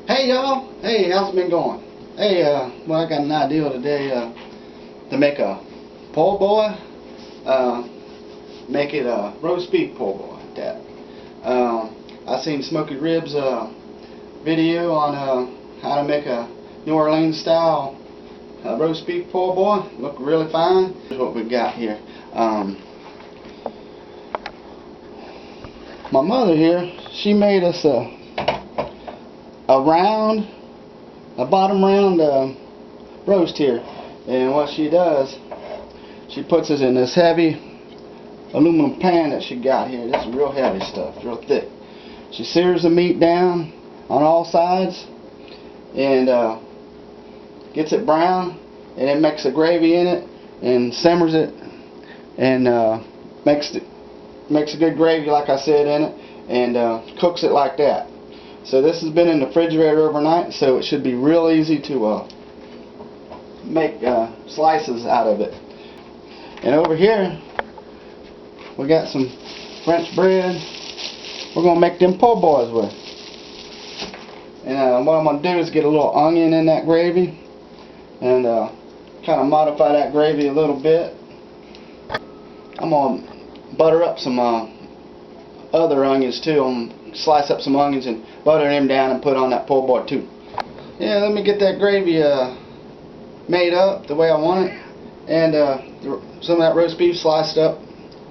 Hey y'all, hey, how's it been going? Hey, well, I got an idea today to make a po' boy. Make it a roast beef po' boy. That. I seen Smoky Ribs video on how to make a New Orleans style roast beef po' boy. Look really fine. Here's what we got here. My mother here, she made us a bottom round roast here, and what she does, she puts it in this heavy aluminum pan that she got here. This is real heavy stuff, real thick. She sears the meat down on all sides and gets it brown, and then makes a gravy in it and simmers it and makes a good gravy, like I said, in it, and cooks it like that. So this has been in the refrigerator overnight, so it should be real easy to make slices out of it. And over here, we got some French bread. We're going to make them po' boys with. And what I'm going to do is get a little onion in that gravy and kind of modify that gravy a little bit. I'm going to butter up some other onions too. I'm going to slice up some onions and butter them down and put on that po' boy too. Yeah, let me get that gravy made up the way I want it, and some of that roast beef sliced up,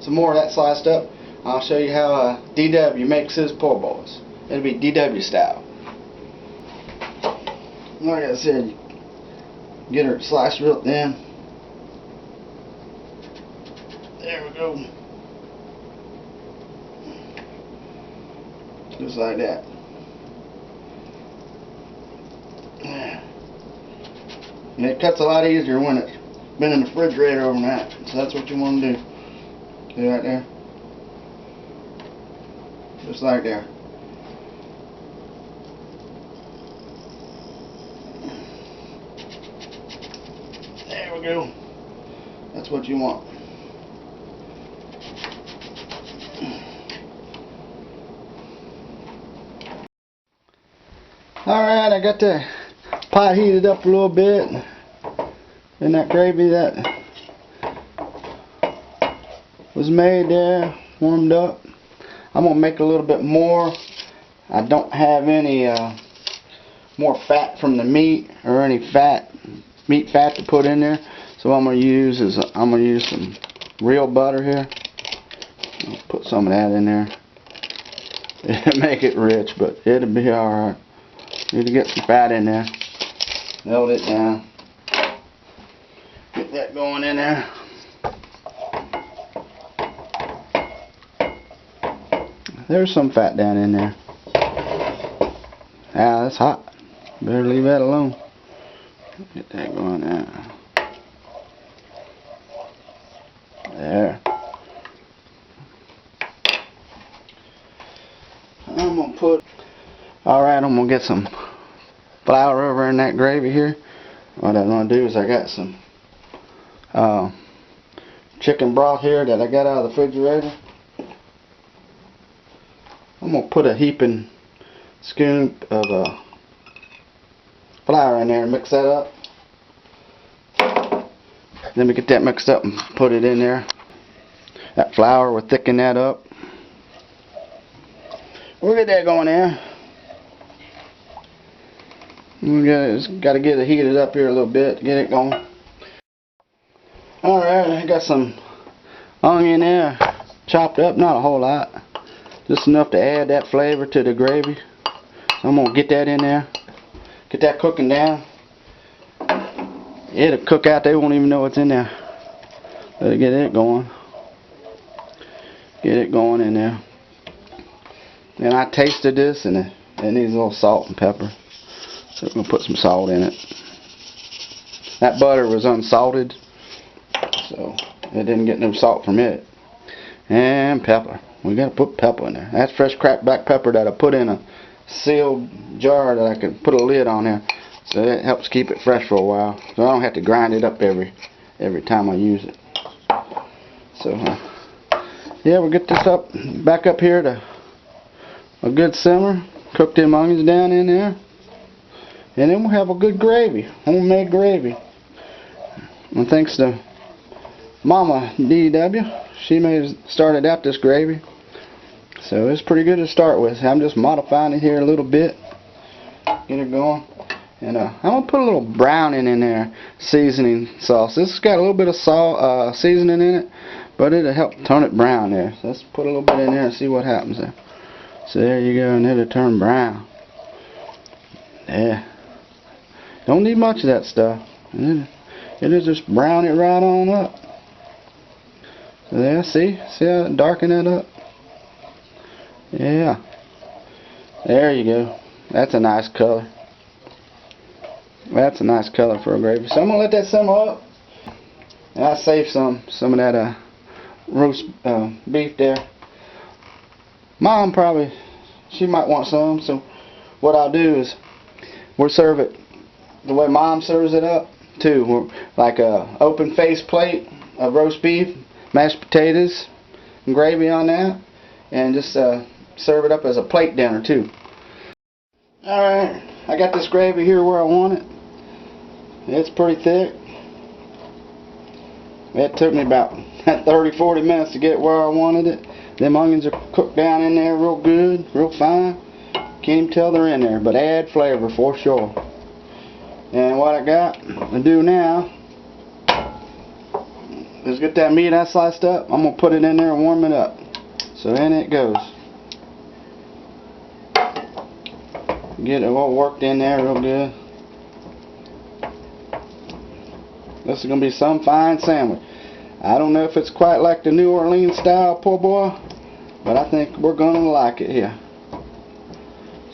some more of that sliced up. I'll show you how DW makes his po' boys. It'll be DW style. Like I said, get her sliced real thin. There we go. Just like that. And it cuts a lot easier when it's been in the refrigerator overnight. So that's what you want to do. See right there? Just like there. There we go. That's what you want. Alright, I got the pot heated up a little bit, and that gravy that was made there, warmed up. I'm going to make a little bit more. I don't have any more fat from the meat or any meat fat to put in there. So what I'm going to use is some real butter here. I'll put some of that in there. It'll make it rich, but it'll be alright. Need to get some fat in there. Melt it down. Get that going in there. There's some fat down in there. Ah, that's hot. Better leave that alone. Get that going there. There. I'm going to put... Alright, I'm going to get some flour over in that gravy here. What I'm going to do is I got some chicken broth here that I got out of the refrigerator. I'm going to put a heaping scoop of flour in there and mix that up. Then we get that mixed up and put it in there. That flour will thicken that up. We'll get that going there. We got to get it heated up here a little bit to get it going. Alright, I got some onion there, chopped up, not a whole lot. Just enough to add that flavor to the gravy. So I'm going to get that in there. Get that cooking down. It'll cook out, they won't even know what's in there. Better get it going. Get it going in there. And I tasted this, and it needs a little salt and pepper. So I'm going to put some salt in it. That butter was unsalted, so it didn't get no salt from it. And pepper. We got to put pepper in there. That's fresh cracked black pepper that I put in a sealed jar that I could put a lid on there. So it helps keep it fresh for a while. So I don't have to grind it up every time I use it. So yeah, we'll get this back up here to a good simmer. Cook them onions down in there. And then we'll have a good gravy, homemade gravy. And thanks to Mama DW, she started out this gravy. So it's pretty good to start with. I'm just modifying it here a little bit. Get it going. And I'm going to put a little browning in there, seasoning sauce. This has got a little bit of salt, seasoning in it, but it'll help turn it brown there. So let's put a little bit in there and see what happens there. So there you go, and it'll turn brown. Yeah. Don't need much of that stuff. It'll just brown it right on up. So there, see how it darken that up? Yeah. There you go. That's a nice color. That's a nice color for a gravy. So I'm gonna let that simmer up, and I'll save some of that roast beef there. Mom she might want some. So what I'll do is we'll serve it the way Mom serves it up too. Like a open face plate of roast beef, mashed potatoes, and gravy on that, and just serve it up as a plate dinner too. All right, I got this gravy here where I want it. It's pretty thick. It took me about 30-40 minutes to get where I wanted it. Them onions are cooked down in there real good, real fine. Can't even tell they're in there, but add flavor for sure. And what I got to do now is get that meat I sliced up. I'm going to put it in there and warm it up. So in it goes. Get it all worked in there real good. This is going to be some fine sandwich. I don't know if it's quite like the New Orleans style, po' boy, but I think we're going to like it here.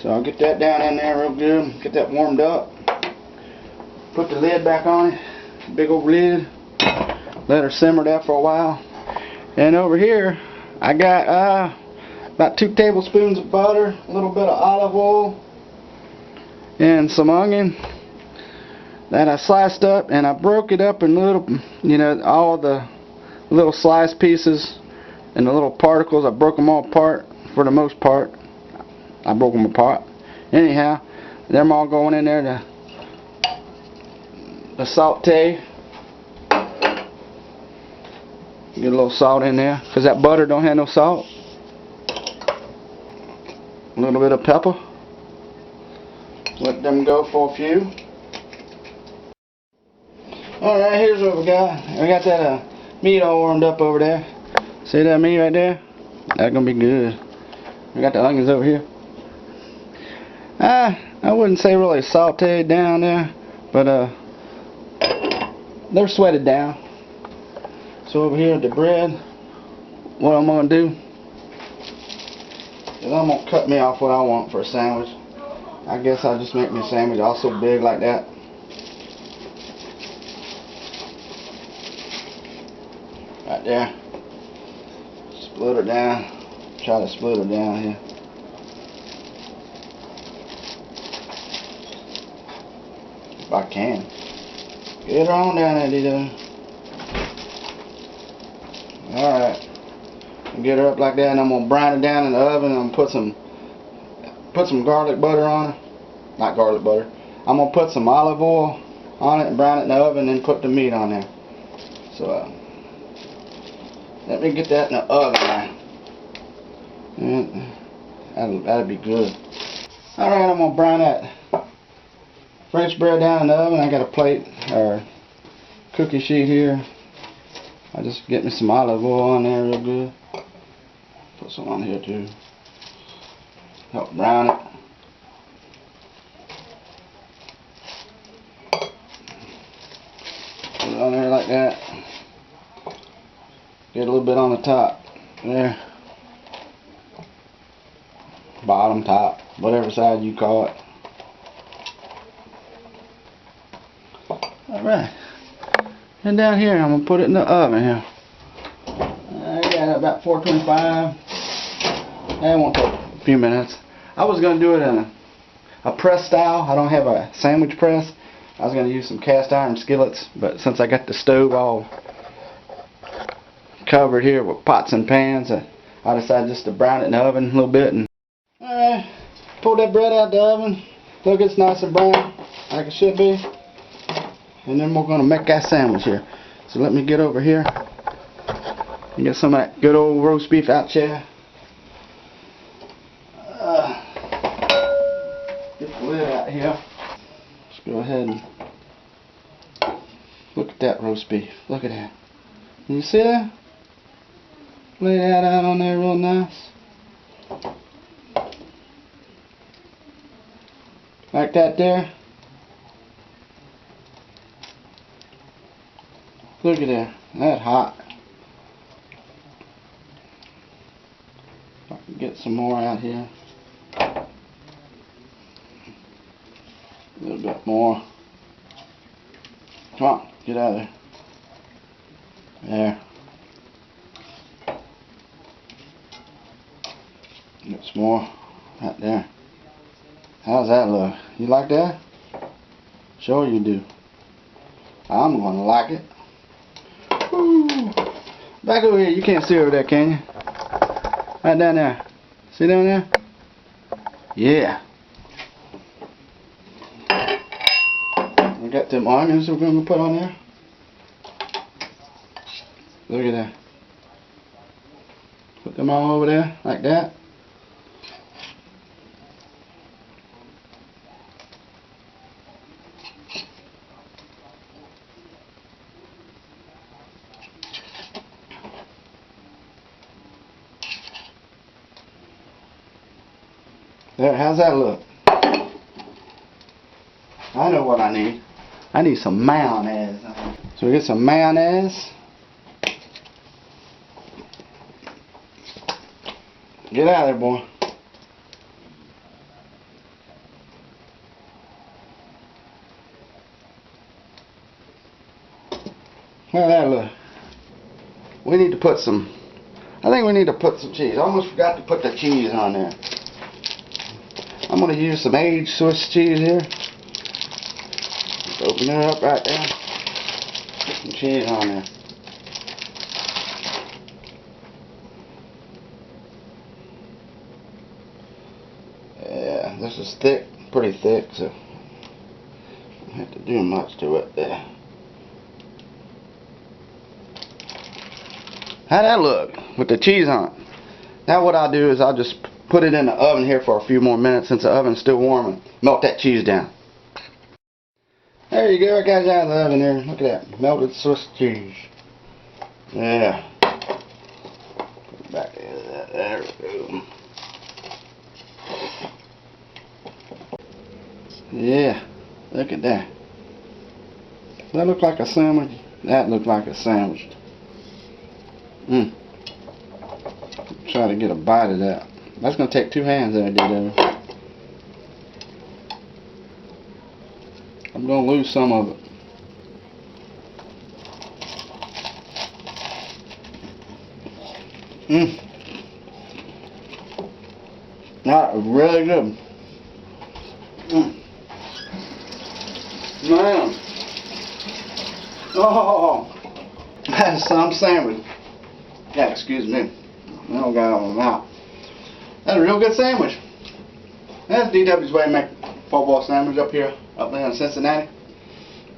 So I'll get that down in there real good, get that warmed up. Put the lid back on it, big old lid. Let her simmer there for a while. And over here, I got about 2 tablespoons of butter, a little bit of olive oil, and some onion that I sliced up, and I broke it up in little, all the little sliced pieces and the little particles. I broke them all apart for the most part. I broke them apart. Anyhow, them all going in there to saute. Get a little salt in there, because that butter don't have no salt. A little bit of pepper. Let them go for a few. Alright, here's what we got. We got that meat all warmed up over there. See that meat right there? That's gonna be good. We got the onions over here. I wouldn't say really sauteed down there, but they're sweated down. So over here the bread, what I'm gonna do is I'm gonna cut me off what I want for a sandwich. I guess I'll just make me a sandwich also big like that. Right there. Split her down. Try to split her down here. If I can. Get her on down there, D-W. Alright. Get her up like that, and I'm going to brown it down in the oven, and I'm going to put some garlic butter on it. Not garlic butter. I'm going to put some olive oil on it and brown it in the oven, and then put the meat on there. So, let me get that in the oven now. That'll be good. Alright, I'm going to brown that French bread down in the oven. I got a plate or cookie sheet here. I just get me some olive oil on there real good. Put some on here too. Help brown it. Put it on there like that. Get a little bit on the top. There. Bottom, top, whatever side you call it. Alright. And down here, I'm going to put it in the oven here. I got it about 425. That won't take a few minutes. I was going to do it in a press style. I don't have a sandwich press. I was going to use some cast iron skillets, but since I got the stove all covered here with pots and pans, I decided just to brown it in the oven a little bit. Alright, pull that bread out of the oven. Look, it's nice and brown. like it should be. And then we're going to make that sandwich here. So let me get over here and get some of that good old roast beef out there. Get the lid out here. Let's go ahead and look at that roast beef. Look at that. Can you see that? Lay that out on there real nice. Like that there. Look at that. That's hot. If I can get some more out here. A little bit more. Come on, get out of there. There. Get some more right there. How's that look? You like that? Sure you do. I'm gonna like it. Woo. Back over here. You can't see over there, can you? Right down there. See down there? Yeah. We got them onions we're going to put on there. Look at that. Put them all over there like that. There, how's that look? I know what I need. I need some mayonnaise. So we get some mayonnaise. Get out of there, boy. How's that look? We need to put some, I think we need to put some cheese. I almost forgot to put the cheese on there. I'm going to use some aged Swiss cheese here. Just open it up right there. Put some cheese on there. Yeah, this is thick, pretty thick, so I don't have to do much to it there. How'd that look with the cheese on it? Now what I'll do is I'll just put it in the oven here for a few more minutes since the oven's still warm and melt that cheese down. There you go, I got it out of the oven there. Look at that, melted Swiss cheese. Yeah. Put it back into that. There we go. Yeah, look at that. Does that look like a sandwich? That looked like a sandwich. Try to get a bite of that. That's going to take two hands there, dude. I'm going to lose some of it. That is really good. Man. Oh, that's some sandwich. Yeah, excuse me. I don't got it on my mouth. That's a real good sandwich. That's DW's way to make po' boy sandwich up there in Cincinnati.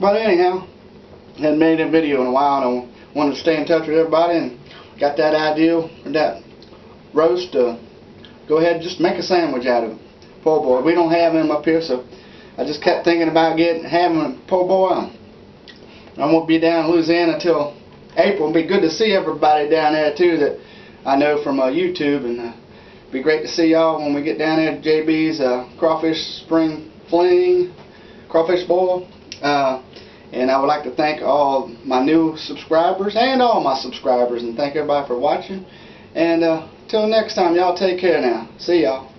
But anyhow, I hadn't made a video in a while and I wanted to stay in touch with everybody and got that idea for that roast to go ahead and just make a sandwich out of it. Po' boy. We don't have him up here, so I just kept thinking about having a po' boy. I won't be down in Louisiana until April. It'll be good to see everybody down there too that I know from YouTube, and it'd be great to see y'all when we get down there to JB's Crawfish Spring Fling, Crawfish Boil. And I would like to thank all my new subscribers and all my subscribers, and thank everybody for watching. And till next time, y'all take care now. See y'all.